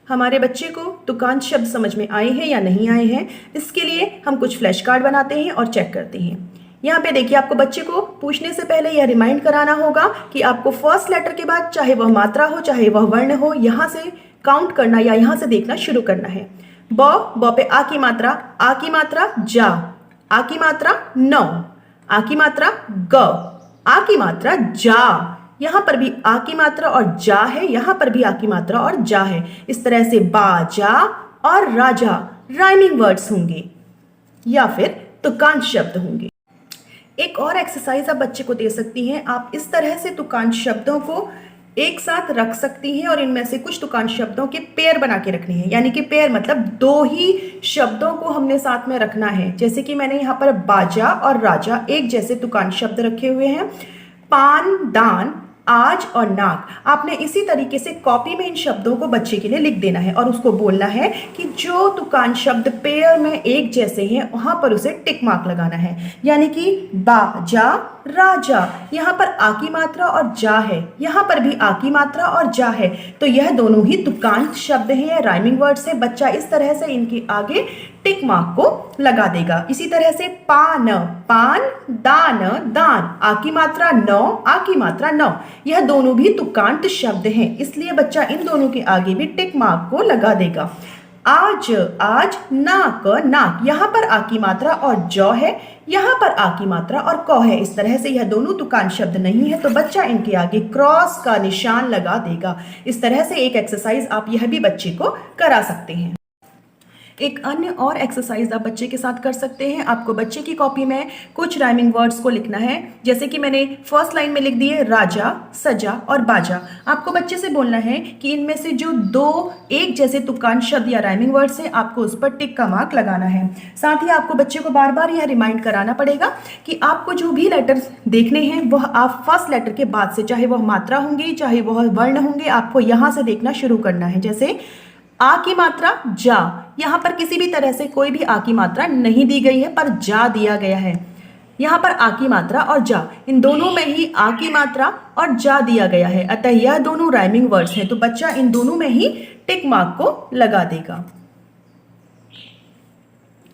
हमारे बच्चे को तुकांत शब्द समझ में आए हैं या नहीं आए हैं, इसके लिए हम कुछ फ्लैश कार्ड बनाते हैं और चेक करते हैं। यहाँ पे देखिए, आपको बच्चे को पूछने से पहले यह रिमाइंड कराना होगा कि आपको फर्स्ट लेटर के बाद चाहे वह मात्रा हो चाहे वह वर्ण हो, यहाँ से काउंट करना या यहाँ से देखना शुरू करना है। ब पे आ की मात्रा जा, आ की मात्रा नौ, आ की मात्रा ग, आ की मात्रा जा। यहाँ पर भी आ की मात्रा और जा है, यहाँ पर भी आ की मात्रा और जा है। इस तरह से बाजा और राजा राइमिंग वर्ड्स होंगे या फिर तुकांत शब्द होंगे। एक और एक्सरसाइज आप बच्चे को दे सकती हैं। आप इस तरह से तुकांत शब्दों को एक साथ रख सकती हैं और इनमें से कुछ तुकांत शब्दों के पेयर बना के रखने हैं। यानी कि पेयर मतलब दो ही शब्दों को हमने साथ में रखना है। जैसे कि मैंने यहाँ पर बाजा और राजा एक जैसे तुकांत शब्द रखे हुए हैं। पान, दान, आज और नाक। आपने इसी तरीके से कॉपी में इन शब्दों को बच्चे के लिए लिख देना है और उसको बोलना है कि जो तुकांत शब्द पेयर में एक जैसे हैं वहां पर उसे टिक मार्क लगाना है। यानी कि बाजा, राजा, यहाँ पर आ की मात्रा और जा है, यहाँ पर भी आ की मात्रा और जा है, तो यह दोनों ही तुकांत शब्द हैं, राइमिंग वर्ड्स हैं। बच्चा इस तरह से इनके आगे टिक मार्क को लगा देगा। इसी तरह से पान, पान, दान, दान, आ की मात्रा नौ, आ की मात्रा नौ, यह दोनों भी तुकांत शब्द हैं, इसलिए बच्चा इन दोनों के आगे भी टिक मार्क को लगा देगा। आज, आज, नाक, नाक, यहाँ पर आ की मात्रा और जौ है, यहाँ पर आ की मात्रा और कौ है। इस तरह से यह दोनों तुकांत शब्द नहीं है, तो बच्चा इनके आगे क्रॉस का निशान लगा देगा। इस तरह से एक एक्सरसाइज आप यह भी बच्चे को करा सकते हैं। एक अन्य और एक्सरसाइज आप बच्चे के साथ कर सकते हैं। आपको बच्चे की कॉपी में कुछ राइमिंग वर्ड्स को लिखना है। जैसे कि मैंने फर्स्ट लाइन में लिख दिए राजा, सजा और बाजा। आपको बच्चे से बोलना है कि इनमें से जो दो एक जैसे तुकांत शब्द या राइमिंग वर्ड्स हैं, आपको उस पर टिक का मार्क लगाना है। साथ ही आपको बच्चे को बार बार यह रिमाइंड कराना पड़ेगा कि आपको जो भी लेटर्स देखने हैं वह आप फर्स्ट लेटर के बाद से, चाहे वह मात्रा होंगी चाहे वह वर्ण होंगे, आपको यहाँ से देखना शुरू करना है। जैसे आ की मात्रा जा, यहाँ पर किसी भी तरह से कोई भी आ की मात्रा नहीं दी गई है, पर जा दिया गया है। यहाँ पर आ की मात्रा और जा, इन दोनों में ही आ की मात्रा और जा दिया गया है, अतः यह दोनों राइमिंग वर्ड्स हैं, तो बच्चा इन दोनों में ही टिक मार्क को लगा देगा।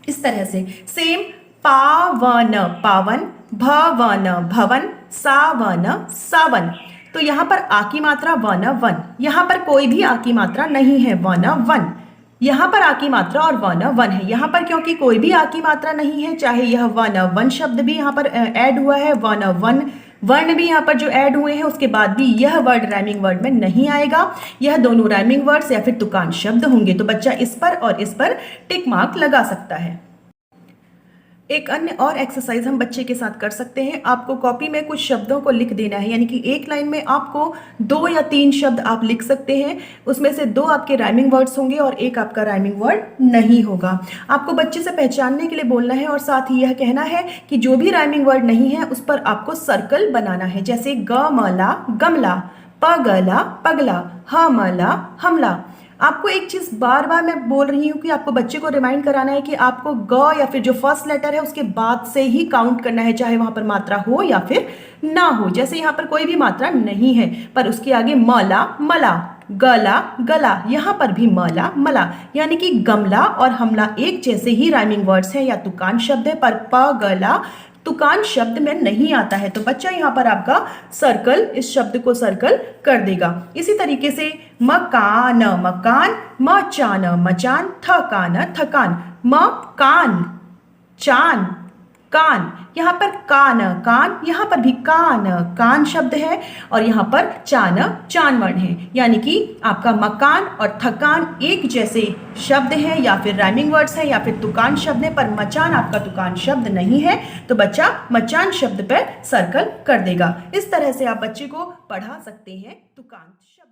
इस तरह से सेम पावन, पावन, भवन, भवन, सावन, सावन, तो यहाँ पर आ की मात्रा वन, वन, यहाँ पर कोई भी आ की मात्रा नहीं है, वन, वन, यहाँ पर आ की मात्रा और वन, वन है। यहाँ पर क्योंकि कोई भी आ की मात्रा नहीं है, चाहे यह वन, वन शब्द भी यहाँ पर ऐड हुआ है, वन, वन वर्ण भी यहाँ पर जो ऐड हुए हैं, उसके बाद भी यह वर्ड राइमिंग वर्ड में नहीं आएगा। यह दोनों राइमिंग वर्ड्स या फिर तुकांत शब्द होंगे, तो बच्चा इस पर और इस पर टिक मार्क लगा सकता है। एक अन्य और एक्सरसाइज हम बच्चे के साथ कर सकते हैं। आपको कॉपी में कुछ शब्दों को लिख देना है, यानी कि एक लाइन में आपको 2 या 3 शब्द आप लिख सकते हैं। उसमें से 2 आपके राइमिंग वर्ड्स होंगे और एक आपका राइमिंग वर्ड नहीं होगा। आपको बच्चे से पहचानने के लिए बोलना है और साथ ही यह कहना है कि जो भी राइमिंग वर्ड नहीं है उस पर आपको सर्कल बनाना है। जैसे गमला, गमला, पगला, पगला, हमला, हमला। आपको एक चीज बार बार मैं बोल रही हूँ कि आपको बच्चे को रिमाइंड कराना है कि आपको ग या फिर जो फर्स्ट लेटर है उसके बाद से ही काउंट करना है, चाहे वहां पर मात्रा हो या फिर ना हो। जैसे यहाँ पर कोई भी मात्रा नहीं है, पर उसके आगे मला, मला, गला, गला, यहाँ पर भी मला, मला, यानी कि गमला और हमला एक जैसे ही राइमिंग वर्ड्स हैं या तुकांत शब्द है, पर प गला तुकांत शब्द में नहीं आता है, तो बच्चा यहाँ पर आपका सर्कल, इस शब्द को सर्कल कर देगा। इसी तरीके से मकान, मकान, मचान, मचान, थकान, थकान, मकान, चान, कान, यहाँ पर कान, कान, यहाँ पर भी कान, कान शब्द है और यहाँ पर चान, चान वर्ण है। यानी कि आपका मकान और थकान एक जैसे शब्द हैं या फिर राइमिंग वर्ड्स हैं या फिर तुकांत शब्द है, पर मचान आपका तुकांत शब्द नहीं है, तो बच्चा मचान शब्द पर सर्कल कर देगा। इस तरह से आप बच्चे को पढ़ा सकते हैं तुकांत शब्द।